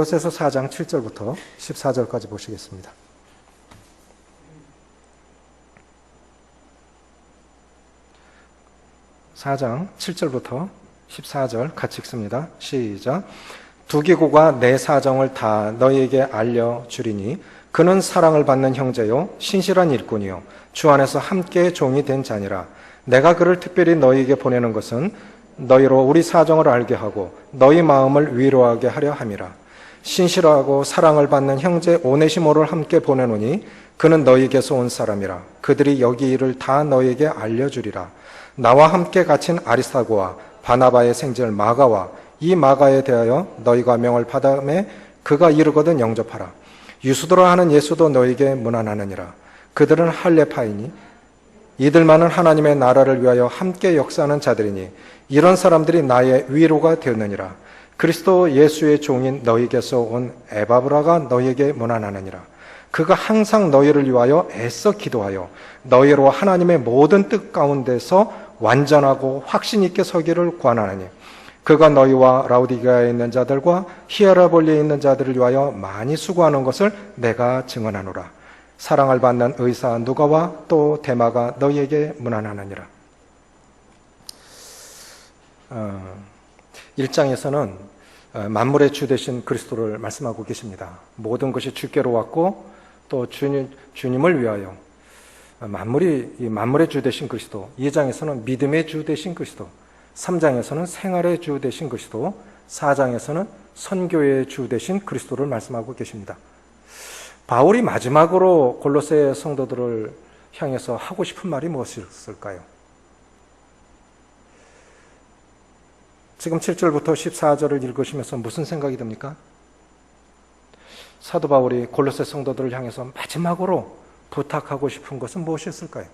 골로새서 4장 7절부터 14절까지 보시겠습니다. 4장 7절부터 14절 같이 읽습니다. 시작. 두기고가 내 사정을 다 너희에게 알려주리니 그는 사랑을 받는 형제요 신실한 일꾼이요 주 안에서 함께 종이 된 자니라. 내가 그를 특별히 너희에게 보내는 것은 너희로 우리 사정을 알게 하고 너희 마음을 위로하게 하려 함이라. 신실하고 사랑을 받는 형제 오네시모를 함께 보내노니 그는 너희에게서 온 사람이라. 그들이 여기 일을 다 너희에게 알려주리라. 나와 함께 갇힌 아리스타고와 바나바의 생질 마가와 이 마가에 대하여 너희가 명을 받음에 그가 이르거든 영접하라. 유수도라 하는 예수도 너희에게 문안하느니라. 그들은 할례파이니 이들만은 하나님의 나라를 위하여 함께 역사하는 자들이니 이런 사람들이 나의 위로가 되었느니라. 그리스도 예수의 종인 너희에게서 온 에바브라가 너희에게 문안하느니라. 그가 항상 너희를 위하여 애써 기도하여 너희로 하나님의 모든 뜻 가운데서 완전하고 확신 있게 서기를 권하나니 그가 너희와 라우디게아에 있는 자들과 히에라볼리에 있는 자들을 위하여 많이 수고하는 것을 내가 증언하노라. 사랑을 받는 의사 누가와 또 데마가 너희에게 문안하느니라. 1장에서는 만물의 주 되신 그리스도를 말씀하고 계십니다. 모든 것이 주께로 왔고 또 주님을 위하여 만물의 주 되신 그리스도, 2장에서는 믿음의 주 되신 그리스도, 3장에서는 생활의 주 되신 그리스도, 4장에서는 선교의 주 되신 그리스도를 말씀하고 계십니다. 바울이 마지막으로 골로새 성도들을 향해서 하고 싶은 말이 무엇이었을까요? 지금 7절부터 14절을 읽으시면서 무슨 생각이 듭니까? 사도 바울이 골로새 성도들을 향해서 마지막으로 부탁하고 싶은 것은 무엇이었을까요?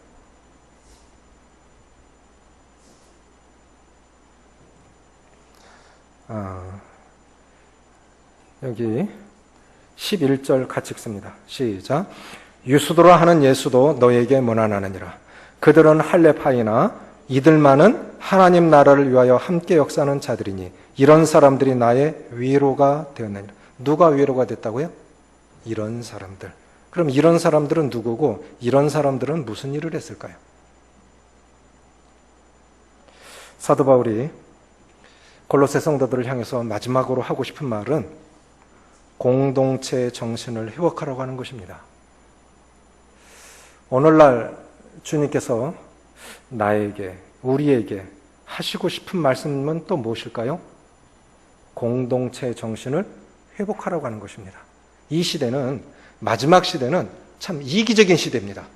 여기 11절 같이 읽습니다. 시작. 유수도라 하는 예수도 너에게 문안하느니라. 그들은 할례파이나 이들만은 하나님 나라를 위하여 함께 역사하는 자들이니 이런 사람들이 나의 위로가 되었느니라. 누가 위로가 됐다고요? 이런 사람들. 그럼 이런 사람들은 누구고 이런 사람들은 무슨 일을 했을까요? 사도 바울이 골로새 성도들을 향해서 마지막으로 하고 싶은 말은 공동체의 정신을 회복하라고 하는 것입니다. 오늘날 주님께서 나에게, 우리에게 하시고 싶은 말씀은 또 무엇일까요? 공동체의 정신을 회복하라고 하는 것입니다. 이 시대는, 마지막 시대는 참 이기적인 시대입니다.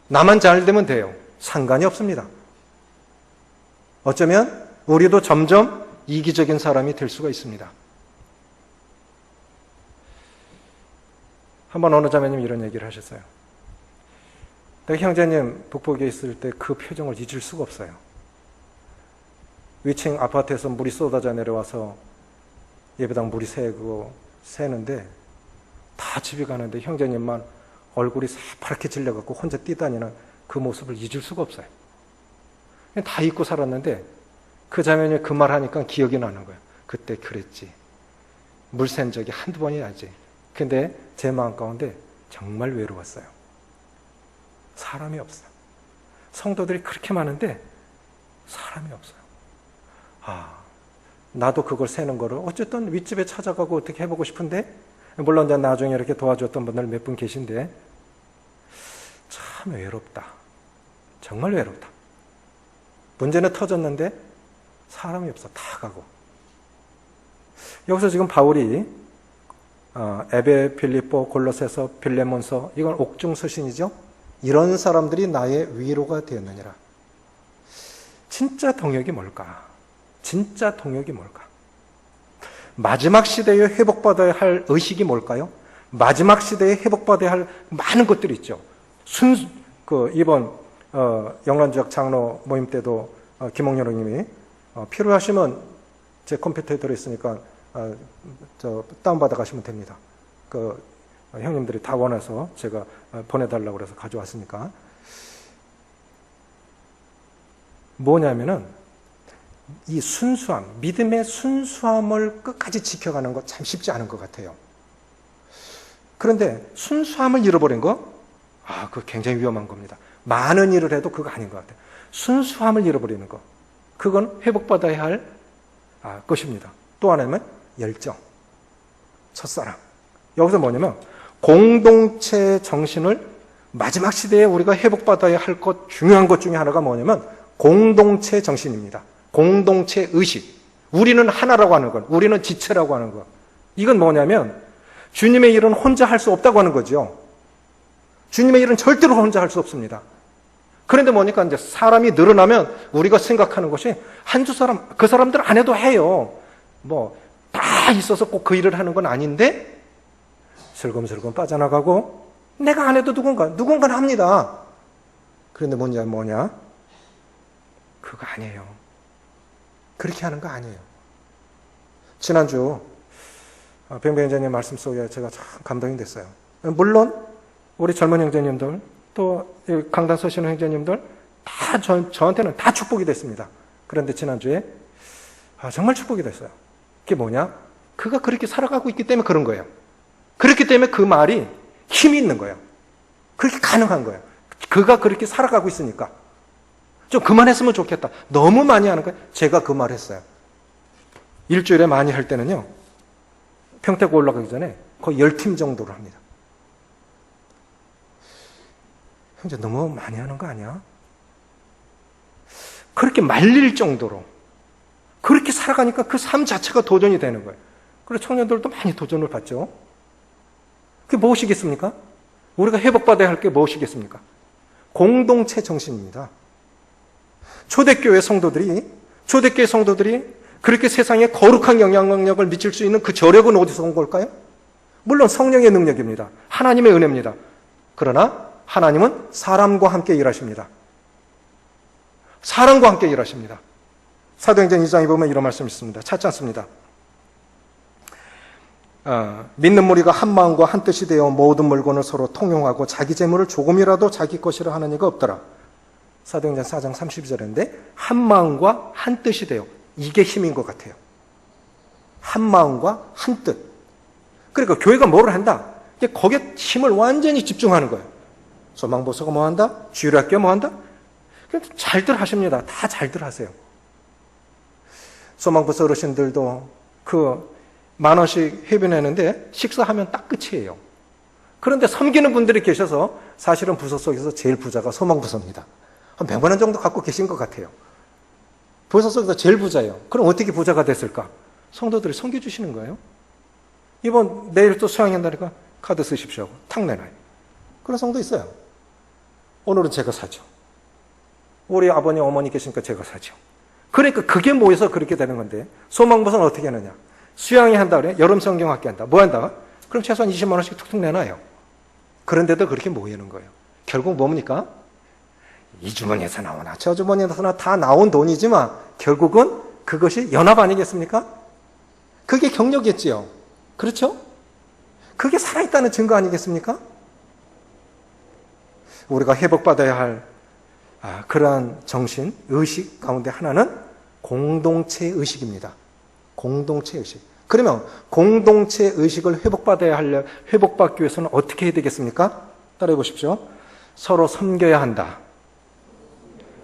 나만 잘 되면 돼요. 상관이 없습니다. 어쩌면 우리도 점점 이기적인 사람이 될 수가 있습니다. 한번 어느 자매님이 이런 얘기를 하셨어요. 내가 형제님 북북에 있을 때 그 표정을 잊을 수가 없어요. 위층 아파트에서 물이 쏟아져 내려와서 예배당 물이 새는데 다 집에 가는데 형제님만 얼굴이 새파랗게 질려갖고 혼자 뛰다니는 그 모습을 잊을 수가 없어요. 다 잊고 살았는데 그 자매님이 그 말 하니까 기억이 나는 거예요. 그때 그랬지. 물 샌 적이 한두 번이야지. 근데 제 마음 가운데 정말 외로웠어요. 사람이 없어요. 성도들이 그렇게 많은데 사람이 없어요. 나도 그걸 세는 거를 어쨌든 윗집에 찾아가고 어떻게 해보고 싶은데, 물론 이제 나중에 이렇게 도와줬던 분들 몇 분 계신데 참 외롭다. 정말 외롭다. 문제는 터졌는데 사람이 없어. 다 가고. 여기서 지금 바울이 에베, 빌립보, 골로새서, 빌레몬서, 이건 옥중서신이죠. 이런 사람들이 나의 위로가 되었느니라. 진짜 동역이 뭘까? 진짜 동역이 뭘까? 마지막 시대에 회복받아야 할 의식이 뭘까요? 마지막 시대에 회복받아야 할 많은 것들이 있죠. 이번 영란지역 장로 모임 때도 김홍렬 형님이 필요하시면 제 컴퓨터에 들어있으니까 다운받아 가시면 됩니다. 형님들이 다 원해서 제가 보내달라고 그래서 가져왔으니까. 뭐냐면은 이 순수함, 믿음의 순수함을 끝까지 지켜가는 것 참 쉽지 않은 것 같아요. 그런데 순수함을 잃어버린 거, 그거 굉장히 위험한 겁니다. 많은 일을 해도 그거 아닌 것 같아요. 순수함을 잃어버리는 거, 그건 회복받아야 할 것입니다. 또 하나는 열정, 첫사랑. 여기서 뭐냐면 공동체 정신을 마지막 시대에 우리가 회복받아야 할 것, 중요한 것 중에 하나가 뭐냐면 공동체 정신입니다. 공동체 의식. 우리는 하나라고 하는 것, 우리는 지체라고 하는 것. 이건 뭐냐면 주님의 일은 혼자 할 수 없다고 하는 거죠. 주님의 일은 절대로 혼자 할 수 없습니다. 그런데 뭐니까 이제 사람이 늘어나면 우리가 생각하는 것이 한두 사람, 그 사람들 안 해도 해요. 뭐 다 있어서 꼭 그 일을 하는 건 아닌데 슬금슬금 빠져나가고 내가 안 해도 누군가는 합니다. 그런데 뭐냐? 그거 아니에요. 그렇게 하는 거 아니에요. 지난주 병배 형제님 말씀 속에 제가 참 감동이 됐어요. 물론 우리 젊은 형제님들 또 강단 서시는 형제님들 다 저한테는 다 축복이 됐습니다. 그런데 지난주에 정말 축복이 됐어요. 그게 뭐냐? 그가 그렇게 살아가고 있기 때문에 그런 거예요. 그렇기 때문에 그 말이 힘이 있는 거예요. 그렇게 가능한 거예요. 그가 그렇게 살아가고 있으니까. 좀 그만했으면 좋겠다. 너무 많이 하는 거예요. 제가 그 말 했어요. 일주일에 많이 할 때는요, 평택 올라가기 전에 거의 10팀 정도로 합니다. 형제 너무 많이 하는 거 아니야? 그렇게 말릴 정도로 그렇게 살아가니까 그 삶 자체가 도전이 되는 거예요. 그래서 청년들도 많이 도전을 받죠. 그게 무엇이겠습니까? 우리가 회복받아야 할 게 무엇이겠습니까? 공동체 정신입니다. 초대교회 성도들이 그렇게 세상에 거룩한 영향력을 미칠 수 있는 그 저력은 어디서 온 걸까요? 물론 성령의 능력입니다. 하나님의 은혜입니다. 그러나 하나님은 사람과 함께 일하십니다. 사람과 함께 일하십니다. 사도행전 2장에 보면 이런 말씀이 있습니다. 찾지 않습니다. 믿는 무리가 한 마음과 한 뜻이 되어 모든 물건을 서로 통용하고 자기 재물을 조금이라도 자기 것이라 하는 이가 없더라. 사도행전 4장 32절인데 한 마음과 한 뜻이 되어, 이게 힘인 것 같아요. 한 마음과 한 뜻. 그러니까 교회가 뭐를 한다? 거기에 힘을 완전히 집중하는 거예요. 소망보서가 뭐 한다? 주일학교 뭐 한다? 잘들 하십니다. 다 잘들 하세요. 소망보서 어르신들도 그 10,000원씩 회비내는데 식사하면 딱 끝이에요. 그런데 섬기는 분들이 계셔서 사실은 부서 속에서 제일 부자가 소망부서입니다. 한 100만 원 정도 갖고 계신 것 같아요. 부서 속에서 제일 부자예요. 그럼 어떻게 부자가 됐을까? 성도들이 섬겨주시는 거예요. 내일 또 수양한다니까 카드 쓰십시오 하고 탁 내놔요. 그런 성도 있어요. 오늘은 제가 사죠. 우리 아버님, 어머니 계시니까 제가 사죠. 그러니까 그게 모여서 그렇게 되는 건데, 소망부서는 어떻게 하느냐? 수양이 한다 그래? 여름 성경학교 한다. 뭐 한다? 그럼 최소한 20만 원씩 툭툭 내놔요. 그런데도 그렇게 모이는 거예요. 결국 뭡니까? 이 주머니에서 나오나 저 주머니에서 나오나 다 나온 돈이지만 결국은 그것이 연합 아니겠습니까? 그게 경력이겠지요. 그렇죠? 그게 살아있다는 증거 아니겠습니까? 우리가 회복받아야 할 그러한 정신, 의식 가운데 하나는 공동체 의식입니다. 공동체 의식. 그러면 공동체 의식을 회복받기 위해서는 어떻게 해야 되겠습니까? 따라해 보십시오. 서로 섬겨야 한다.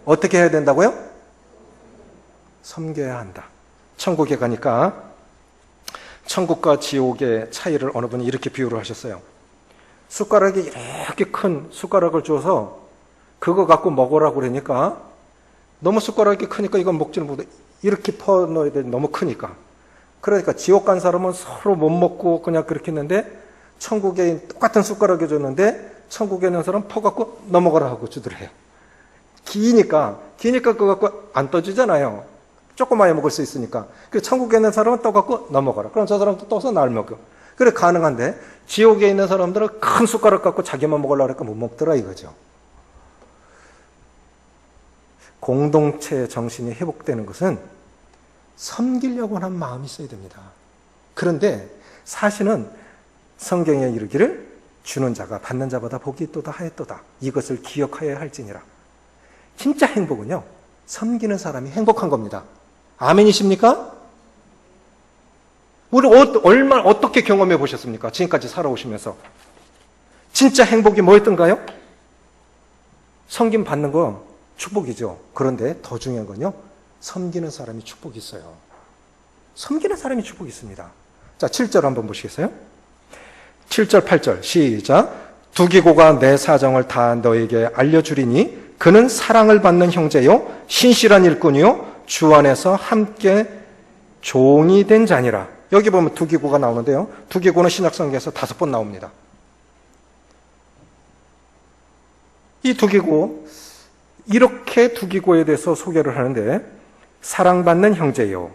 어떻게 해야 된다고요? 섬겨야 한다. 천국에 가니까 천국과 지옥의 차이를 어느 분이 이렇게 비유를 하셨어요. 숟가락이 이렇게 큰 숟가락을 줘서 그거 갖고 먹으라고 그러니까 너무 숟가락이 크니까 이건 먹지는 못해. 이렇게 퍼 넣어야 돼. 너무 크니까. 그러니까 지옥 간 사람은 서로 못 먹고 그냥 그렇게 했는데 천국에 똑같은 숟가락을 줬는데 천국에 있는 사람 퍼갖고 넘어가라 하고 주더래요. 기니까 그거 갖고 안 떠지잖아요. 조그마해 먹을 수 있으니까. 그래서 천국에 있는 사람은 떠갖고 넘어가라. 그럼 저 사람도 떠서 날 먹어. 그래 가능한데 지옥에 있는 사람들은 큰 숟가락 갖고 자기만 먹으려고 하니까 못 먹더라 이거죠. 공동체 정신이 회복되는 것은 섬기려고 하는 마음이 있어야 됩니다. 그런데 사실은 성경에 이르기를 주는 자가 받는 자보다 복이 있도다 하였도다. 이것을 기억하여야 할지니라. 진짜 행복은요, 섬기는 사람이 행복한 겁니다. 아멘이십니까? 우리 어떻게 경험해 보셨습니까? 지금까지 살아오시면서. 진짜 행복이 뭐였던가요? 섬김 받는 거 축복이죠. 그런데 더 중요한 건요, 섬기는 사람이 축복이 있어요. 섬기는 사람이 축복이 있습니다. 자, 7절 한번 보시겠어요? 7절, 8절 시작. 두기고가 내 사정을 다 너에게 알려주리니 그는 사랑을 받는 형제요 신실한 일꾼이요 주 안에서 함께 종이 된 자니라. 여기 보면 두기고가 나오는데요, 두기고는 신약성경에서 5번 나옵니다. 이 두기고, 이렇게 두기고에 대해서 소개를 하는데, 사랑받는 형제요.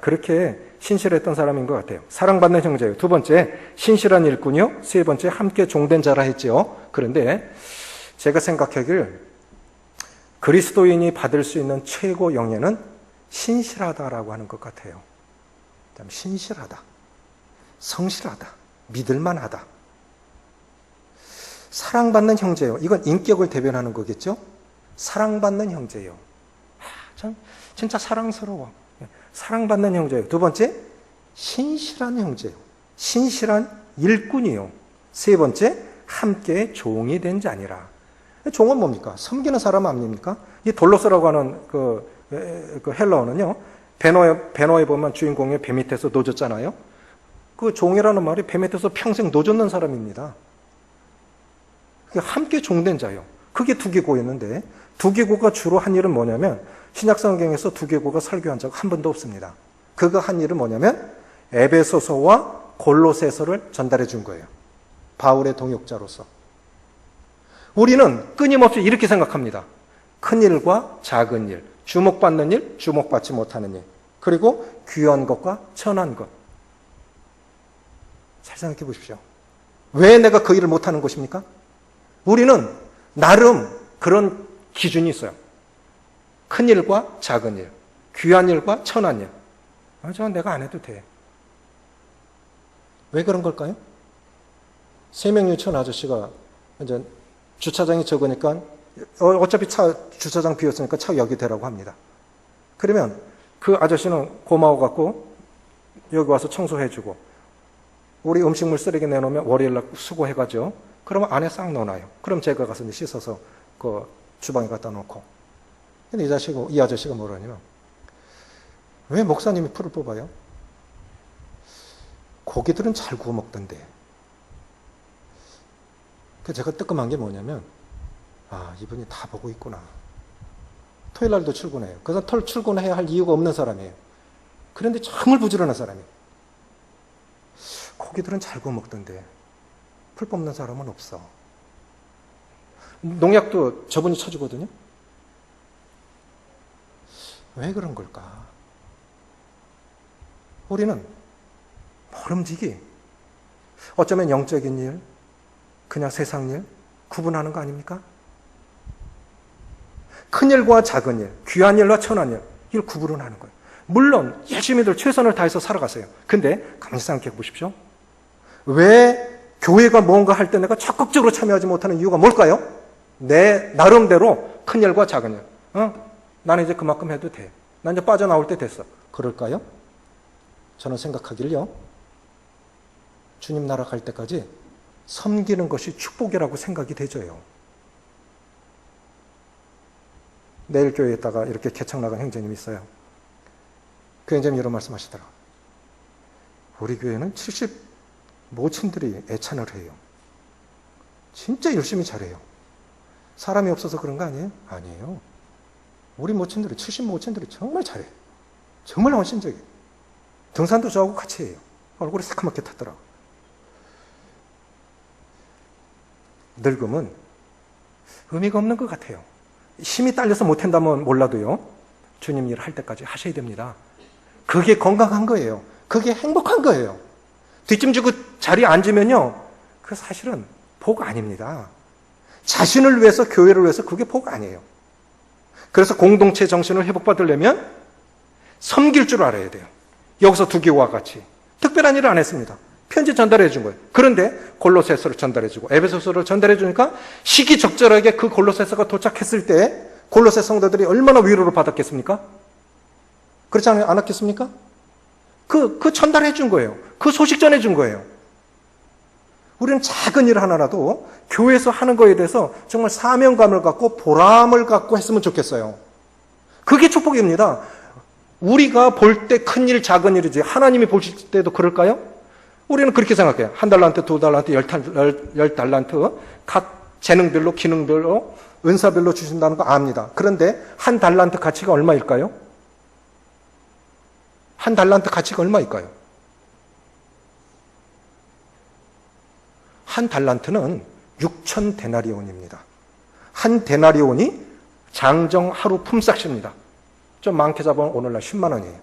그렇게 신실했던 사람인 것 같아요. 사랑받는 형제요. 두 번째, 신실한 일꾼이요. 세 번째, 함께 종된 자라 했죠. 그런데 제가 생각하길 그리스도인이 받을 수 있는 최고 영예는 신실하다라고 하는 것 같아요. 신실하다, 성실하다, 믿을만하다. 사랑받는 형제요. 이건 인격을 대변하는 거겠죠? 사랑받는 형제요. 참 진짜 사랑스러워. 사랑받는 형제요. 두 번째, 신실한 형제요. 신실한 일꾼이요. 세 번째, 함께 종이 된 자니라. 종은 뭡니까? 섬기는 사람 아닙니까? 이 돌로스라고 하는 그 헬라어는요, 배너에 보면 주인공이 배 밑에서 노졌잖아요. 그 종이라는 말이 배 밑에서 평생 노졌는 사람입니다. 함께 종된 자요. 그게 두기고였는데, 두기고가 주로 한 일은 뭐냐면, 신약성경에서 두기고가 설교한 적 한 번도 없습니다. 그가 한 일은 뭐냐면 에베소서와 골로새서를 전달해 준 거예요. 바울의 동역자로서. 우리는 끊임없이 이렇게 생각합니다. 큰 일과 작은 일, 주목받는 일, 주목받지 못하는 일, 그리고 귀한 것과 천한 것. 잘 생각해 보십시오. 왜 내가 그 일을 못하는 것입니까? 우리는 나름 그런 기준이 있어요. 큰 일과 작은 일, 귀한 일과 천한 일. 저건 내가 안 해도 돼. 왜 그런 걸까요? 세명유치원 아저씨가 이제 주차장이 적으니까 어차피 주차장 비었으니까 차 여기 대라고 합니다. 그러면 그 아저씨는 고마워갖고 여기 와서 청소해주고, 우리 음식물 쓰레기 내놓으면 월요일날 수고해가죠. 그러면 안에 싹 넣어놔요. 그럼 제가 가서 씻어서 그 주방에 갖다 놓고. 근데 이 아저씨가 뭐라냐면, 왜 목사님이 풀을 뽑아요? 고기들은 잘 구워 먹던데. 그래서 제가 뜨끔한 게 뭐냐면, 이분이 다 보고 있구나. 토요일 날도 출근해요. 그래서 출근해야 할 이유가 없는 사람이에요. 그런데 정말 부지런한 사람이에요. 고기들은 잘 구워 먹던데 풀 뽑는 사람은 없어. 농약도 저분이 쳐주거든요. 왜 그런 걸까? 우리는 모름지기, 어쩌면 영적인 일, 그냥 세상 일 구분하는 거 아닙니까? 큰 일과 작은 일, 귀한 일과 천한 일, 이걸 구분을 하는 거예요. 물론 열심히들 최선을 다해서 살아가세요. 근데 가만히 생각해 보십시오. 왜 교회가 뭔가 할 때 내가 적극적으로 참여하지 못하는 이유가 뭘까요? 내 나름대로 큰 일과 작은 일, 나는 이제 그만큼 해도 돼. 난 이제 빠져나올 때 됐어. 그럴까요? 저는 생각하길요, 주님 나라 갈 때까지 섬기는 것이 축복이라고 생각이 되져요. 내일 교회에다가 이렇게 개척 나간 형제님이 있어요. 그 형제님이 이런 말씀 하시더라고요. 우리 교회는 70 모친들이 애찬을 해요. 진짜 열심히 잘해요. 사람이 없어서 그런 거 아니에요? 아니에요. 우리 모친들이, 70 모친들이 정말 잘해요. 정말 헌신적이에요. 등산도 저하고 같이 해요. 얼굴이 새카맣게 탔더라고요. 늙음은 의미가 없는 것 같아요. 힘이 딸려서 못한다면 몰라도요, 주님 일 할 때까지 하셔야 됩니다. 그게 건강한 거예요. 그게 행복한 거예요. 뒷짐지고 자리에 앉으면요, 그 사실은 복 아닙니다. 자신을 위해서, 교회를 위해서 그게 복 아니에요. 그래서 공동체 정신을 회복받으려면 섬길 줄 알아야 돼요. 여기서 두기와 같이 특별한 일을 안 했습니다. 편지 전달해 준 거예요. 그런데 골로새서를 전달해 주고 에베소서를 전달해 주니까 시기적절하게 그 골로새서가 도착했을 때 골로새 성도들이 얼마나 위로를 받았겠습니까? 그렇지 않았겠습니까? 그 전달해 준 거예요. 그 소식 전해 준 거예요. 우리는 작은 일 하나라도 교회에서 하는 거에 대해서 정말 사명감을 갖고 보람을 갖고 했으면 좋겠어요. 그게 축복입니다. 우리가 볼 때 큰 일, 작은 일이지 하나님이 보실 때도 그럴까요? 우리는 그렇게 생각해요. 1달란트, 2달란트, 10달란트 각 재능별로, 기능별로, 은사별로 주신다는 거 압니다. 그런데 1달란트 가치가 얼마일까요? 1달란트 가치가 얼마일까요? 1달란트는 6,000데나리온입니다. 1데나리온이 장정 하루 품삯입니다. 좀 많게 잡으면 오늘날 10만 원이에요.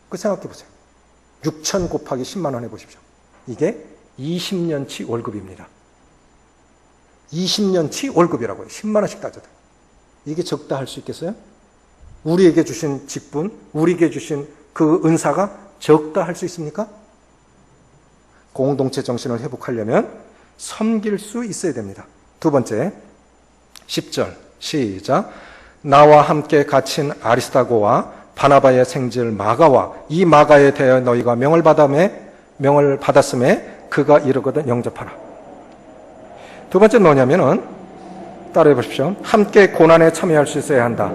그 생각해 보세요. 6,000 곱하기 10만 원 해보십시오. 이게 20년치 월급입니다. 20년치 월급이라고요. 10만 원씩 따져도. 이게 적다 할 수 있겠어요? 우리에게 주신 직분, 우리에게 주신 그 은사가 적다 할 수 있습니까? 공동체 정신을 회복하려면 섬길 수 있어야 됩니다. 두 번째, 10절 시작. 나와 함께 갇힌 아리스다고와 바나바의 생질 마가와 이 마가에 대하여 너희가 명을 받았음에 그가 이르거든 영접하라. 두 번째는 뭐냐면은 따라해 보십시오. 함께 고난에 참여할 수 있어야 한다.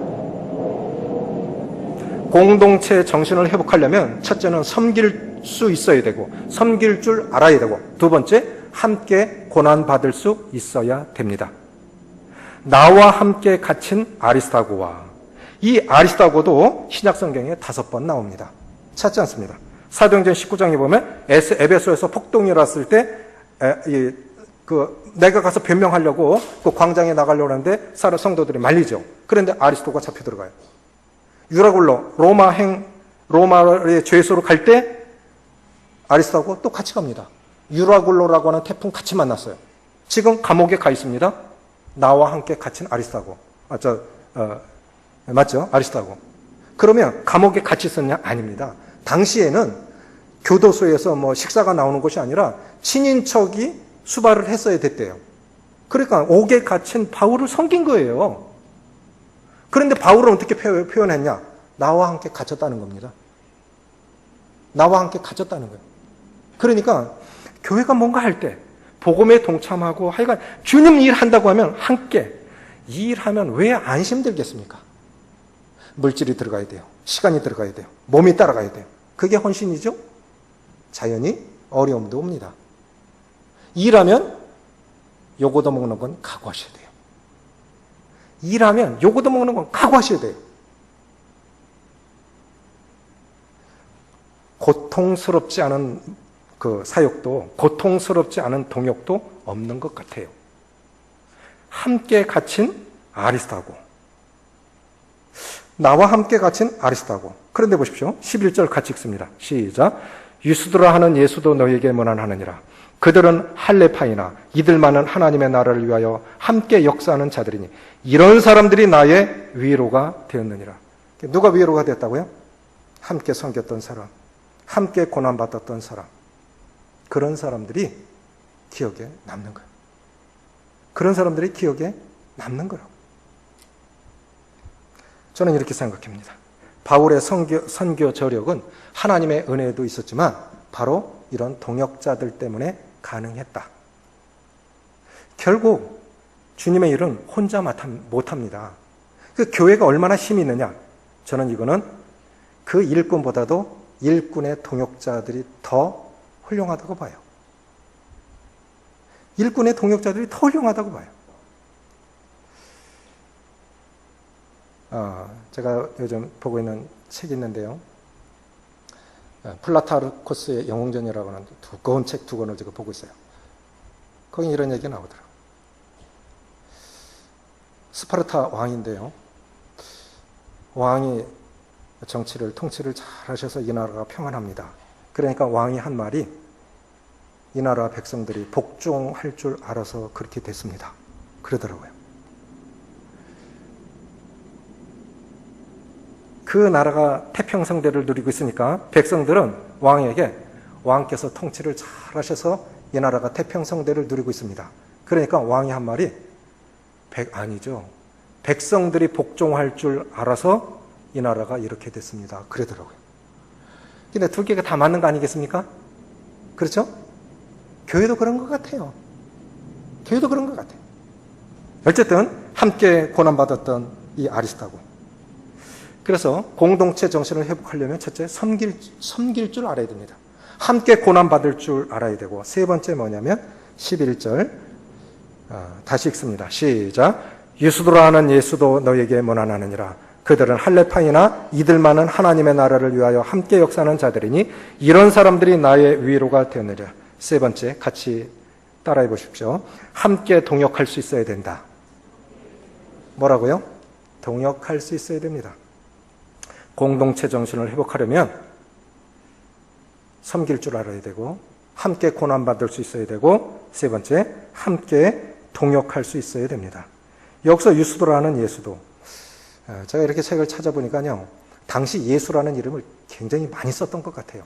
공동체 정신을 회복하려면 첫째는 섬길 수 있어야 되고 섬길 줄 알아야 되고 두 번째 함께 고난받을 수 있어야 됩니다. 나와 함께 갇힌 아리스다고와 이 아리스다고도 신약성경에 5번 나옵니다. 찾지 않습니다. 사도행전 19장에 보면 에베소에서 폭동이 일어났을 때 내가 가서 변명하려고 그 광장에 나가려고 하는데 성도들이 말리죠. 그런데 아리스도가 잡혀 들어가요. 유라굴로 로마의 죄수로 갈 때 아리스도하고 또 같이 갑니다. 유라굴로라고 하는 태풍 같이 만났어요. 지금 감옥에 가 있습니다. 나와 함께 갇힌 아리스도하고 맞죠? 아리스도하고. 그러면 감옥에 같이 있었냐? 아닙니다. 당시에는 교도소에서 식사가 나오는 것이 아니라 친인척이 수발을 했어야 됐대요. 그러니까 옥에 갇힌 바울을 섬긴 거예요. 그런데 바울은 어떻게 표현했냐? 나와 함께 갇혔다는 겁니다. 나와 함께 갇혔다는 거예요. 그러니까 교회가 뭔가 할 때 복음에 동참하고 하여간 주님 일한다고 하면 함께 일하면 왜 안 힘들겠습니까? 물질이 들어가야 돼요. 시간이 들어가야 돼요. 몸이 따라가야 돼요. 그게 헌신이죠? 자연히 어려움도 옵니다. 일하면 요거도 먹는 건 각오하셔야 돼요. 일하면 요거도 먹는 건 각오하셔야 돼요. 고통스럽지 않은 그 사역도 고통스럽지 않은 동역도 없는 것 같아요. 함께 갇힌 아리스다고 나와 함께 갇힌 아리스다고 그런데 보십시오. 11절 같이 읽습니다. 시작. 유스드라 하는 예수도 너희에게 문안하느니라. 그들은 할레파이나 이들만은 하나님의 나라를 위하여 함께 역사하는 자들이니 이런 사람들이 나의 위로가 되었느니라. 누가 위로가 되었다고요? 함께 섬겼던 사람, 함께 고난받았던 사람. 그런 사람들이 기억에 남는 거예요. 그런 사람들이 기억에 남는 거라고. 저는 이렇게 생각합니다. 바울의 선교 저력은 하나님의 은혜도 있었지만 바로 이런 동역자들 때문에 가능했다. 결국 주님의 일은 혼자 못합니다. 그 교회가 얼마나 힘이 있느냐? 저는 이거는 그 일꾼보다도 일꾼의 동역자들이 더 훌륭하다고 봐요. 일꾼의 동역자들이 더 훌륭하다고 봐요. 제가 요즘 보고 있는 책이 있는데요. 플라타르코스의 영웅전이라고 하는 두꺼운 책 2권을 제가 보고 있어요. 거기 이런 얘기가 나오더라고요. 스파르타 왕인데요. 왕이 통치를 잘 하셔서 이 나라가 평안합니다. 그러니까 왕이 한 말이 이 나라 백성들이 복종할 줄 알아서 그렇게 됐습니다. 그러더라고요. 그 나라가 태평성대를 누리고 있으니까 백성들은 왕에게 왕께서 통치를 잘 하셔서 이 나라가 태평성대를 누리고 있습니다. 그러니까 왕이 한 말이 아니죠. 백성들이 복종할 줄 알아서 이 나라가 이렇게 됐습니다. 그러더라고요. 근데 두 개가 다 맞는 거 아니겠습니까? 그렇죠? 교회도 그런 것 같아요. 교회도 그런 것 같아요. 어쨌든 함께 고난받았던 이 아리스타고. 그래서 공동체 정신을 회복하려면 첫째, 섬길 줄 알아야 됩니다. 함께 고난받을 줄 알아야 되고, 세 번째 뭐냐면 11절 다시 읽습니다. 시작. 유수도라 하는 예수도 너에게 문안하느니라. 그들은 할례파이나 이들만은 하나님의 나라를 위하여 함께 역사하는 자들이니 이런 사람들이 나의 위로가 되느니라. 세 번째, 같이 따라해 보십시오. 함께 동역할 수 있어야 된다. 뭐라고요? 동역할 수 있어야 됩니다. 공동체 정신을 회복하려면 섬길 줄 알아야 되고, 함께 고난받을 수 있어야 되고, 세 번째, 함께 동역할 수 있어야 됩니다. 여기서 유수도라는 예수도, 제가 이렇게 책을 찾아보니까요, 당시 예수라는 이름을 굉장히 많이 썼던 것 같아요.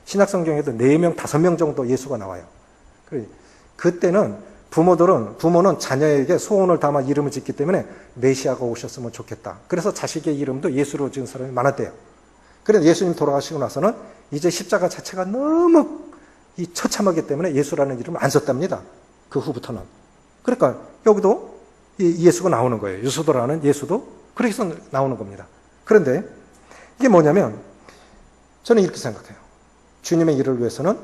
신약성경에도 4명, 5명 정도 예수가 나와요. 그때는 부모는 자녀에게 소원을 담아 이름을 짓기 때문에 메시아가 오셨으면 좋겠다. 그래서 자식의 이름도 예수로 지은 사람이 많았대요. 그런데 예수님 돌아가시고 나서는 이제 십자가 자체가 너무 처참하기 때문에 예수라는 이름을 안 썼답니다. 그 후부터는. 그러니까 여기도 이 예수가 나오는 거예요. 유수도라는 예수도 그렇게 해서 나오는 겁니다. 그런데 이게 뭐냐면 저는 이렇게 생각해요. 주님의 일을 위해서는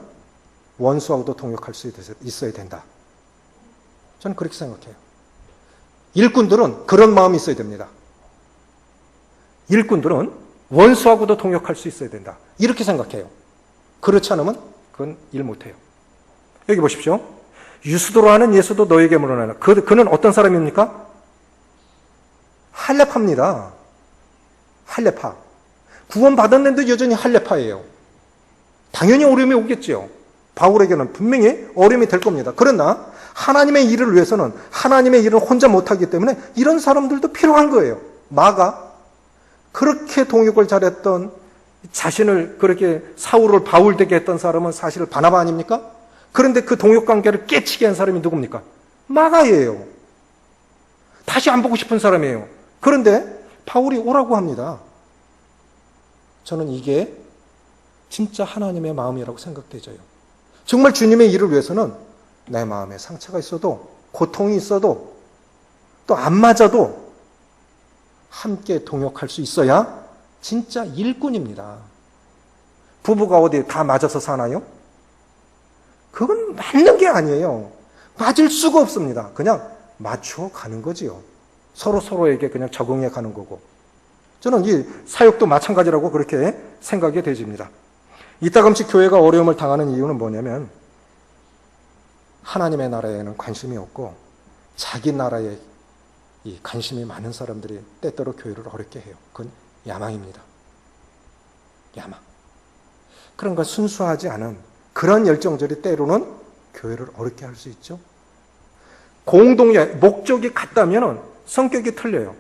원수하고도 동역할 수 있어야 된다. 저는 그렇게 생각해요. 일꾼들은 그런 마음이 있어야 됩니다. 일꾼들은 원수하고도 동역할 수 있어야 된다. 이렇게 생각해요. 그렇지 않으면 그건 일 못해요. 여기 보십시오. 유수도로 하는 예수도 너에게 물어나라. 그는 어떤 사람입니까? 할례파입니다. 할례파. 구원받았는데 여전히 할례파예요. 당연히 어려움이 오겠지요. 바울에게는 분명히 어려움이 될 겁니다. 그러나 하나님의 일을 위해서는 하나님의 일을 혼자 못하기 때문에 이런 사람들도 필요한 거예요. 마가 그렇게 동역을 잘했던, 자신을 그렇게 사울을 바울 되게 했던 사람은 사실 바나바 아닙니까? 그런데 그 동역 관계를 깨치게 한 사람이 누굽니까? 마가예요. 다시 안 보고 싶은 사람이에요. 그런데 바울이 오라고 합니다. 저는 이게 진짜 하나님의 마음이라고 생각되져요. 정말 주님의 일을 위해서는 내 마음에 상처가 있어도, 고통이 있어도, 또 안 맞아도 함께 동역할 수 있어야 진짜 일꾼입니다. 부부가 어디 다 맞아서 사나요? 그건 맞는 게 아니에요. 맞을 수가 없습니다. 그냥 맞추어 가는 거지요. 서로에게 그냥 적응해 가는 거고. 저는 이 사역도 마찬가지라고 그렇게 생각이 되집니다. 이따금씩 교회가 어려움을 당하는 이유는 뭐냐면 하나님의 나라에는 관심이 없고 자기 나라에 이 관심이 많은 사람들이 때때로 교회를 어렵게 해요. 그건 야망입니다. 야망. 그런가 순수하지 않은 그런 열정들이 때로는 교회를 어렵게 할 수 있죠. 공동의 목적이 같다면 성격이 틀려요.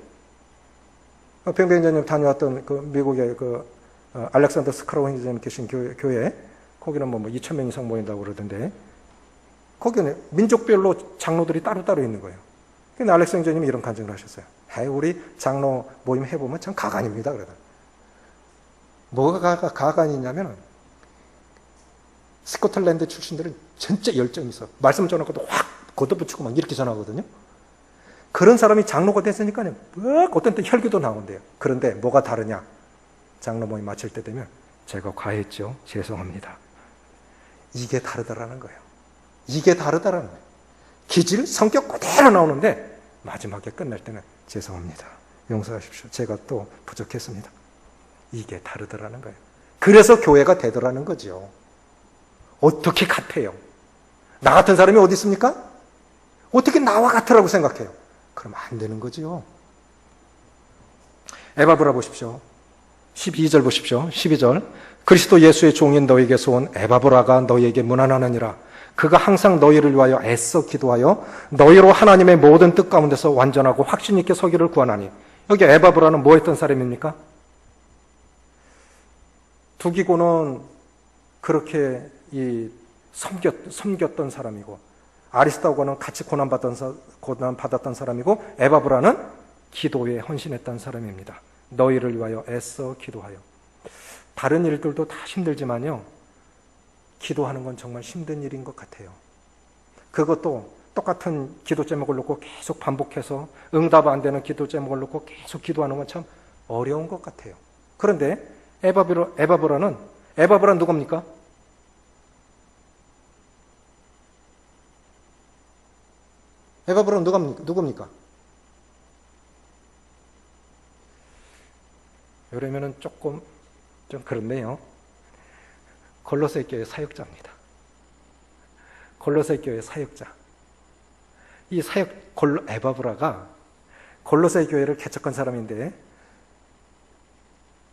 병변자님 다녀왔던 그 미국의 알렉산더 스크라우 형제님 계신 교회, 거기는 뭐 2,000명 이상 모인다고 그러던데, 거기는 민족별로 장로들이 따로따로 있는 거예요. 근데 알렉산더 형제님이 이런 간증을 하셨어요. 우리 장로 모임 해보면 참 가관입니다. 그러다. 뭐가 가관이냐면, 스코틀랜드 출신들은 진짜 열정이 있어. 말씀 전하고도 확 걷어붙이고 막 이렇게 전하거든요. 그런 사람이 장로가 됐으니까요, 어떤 때 혈기도 나온대요. 그런데 뭐가 다르냐? 장로 모임 마칠 때 되면 제가 과했죠. 죄송합니다. 이게 다르다라는 거예요. 이게 다르다라는 거예요. 기질, 성격 그대로 나오는데 마지막에 끝날 때는 죄송합니다. 용서하십시오. 제가 또 부족했습니다. 이게 다르더라는 거예요. 그래서 교회가 되더라는 거죠. 어떻게 같아요? 나 같은 사람이 어디 있습니까? 어떻게 나와 같으라고 생각해요? 그럼 안 되는 거죠. 에바브라 보십시오. 12절 보십시오. 12절. 그리스도 예수의 종인 너에게서 온 에바브라가 너에게 문안하느니라. 그가 항상 너희를 위하여 애써 기도하여 너희로 하나님의 모든 뜻 가운데서 완전하고 확신 있게 서기를 구하나니. 여기 에바브라는 뭐 했던 사람입니까? 두기고는 그렇게 섬겼던 사람이고, 아리스타고는 같이 고난받았던 사람이고, 에바브라는 기도에 헌신했던 사람입니다. 너희를 위하여 애써 기도하여. 다른 일들도 다 힘들지만요, 기도하는 건 정말 힘든 일인 것 같아요. 그것도 똑같은 기도 제목을 놓고 계속 반복해서 응답 안 되는 기도 제목을 놓고 계속 기도하는 건 참 어려운 것 같아요. 그런데 에바브라는 누굽니까? 에바브라는 누굽니까? 이러면은 조금 좀 그렇네요. 골로새 교회 사역자입니다. 골로새 교회 사역자. 이 에바브라가 골로새 교회를 개척한 사람인데,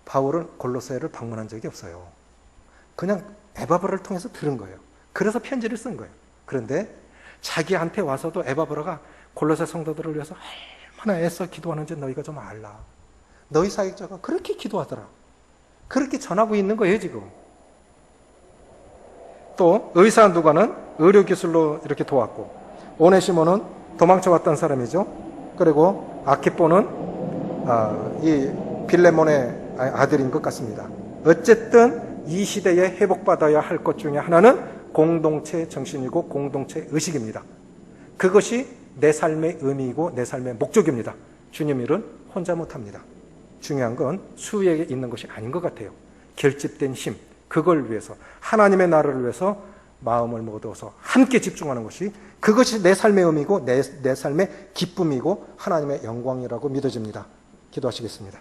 바울은 골로새를 방문한 적이 없어요. 그냥 에바브라를 통해서 들은 거예요. 그래서 편지를 쓴 거예요. 그런데 자기한테 와서도 에바브라가 골로새 성도들을 위해서 얼마나 애써 기도하는지 너희가 좀 알라. 너희 사역자가 그렇게 기도하더라. 그렇게 전하고 있는 거예요, 지금. 또 의사 누가는 의료기술로 이렇게 도왔고, 오네시모는 도망쳐왔던 사람이죠. 그리고 아키포는 이 빌레몬의 아들인 것 같습니다. 어쨌든 이 시대에 회복받아야 할 것 중에 하나는 공동체 정신이고 공동체 의식입니다. 그것이 내 삶의 의미이고 내 삶의 목적입니다. 주님 일은 혼자 못합니다. 중요한 건 수위에 있는 것이 아닌 것 같아요. 결집된 힘, 그걸 위해서, 하나님의 나라를 위해서 마음을 모아서 함께 집중하는 것이, 그것이 내 삶의 의미고 내 삶의 기쁨이고 하나님의 영광이라고 믿어집니다. 기도하시겠습니다.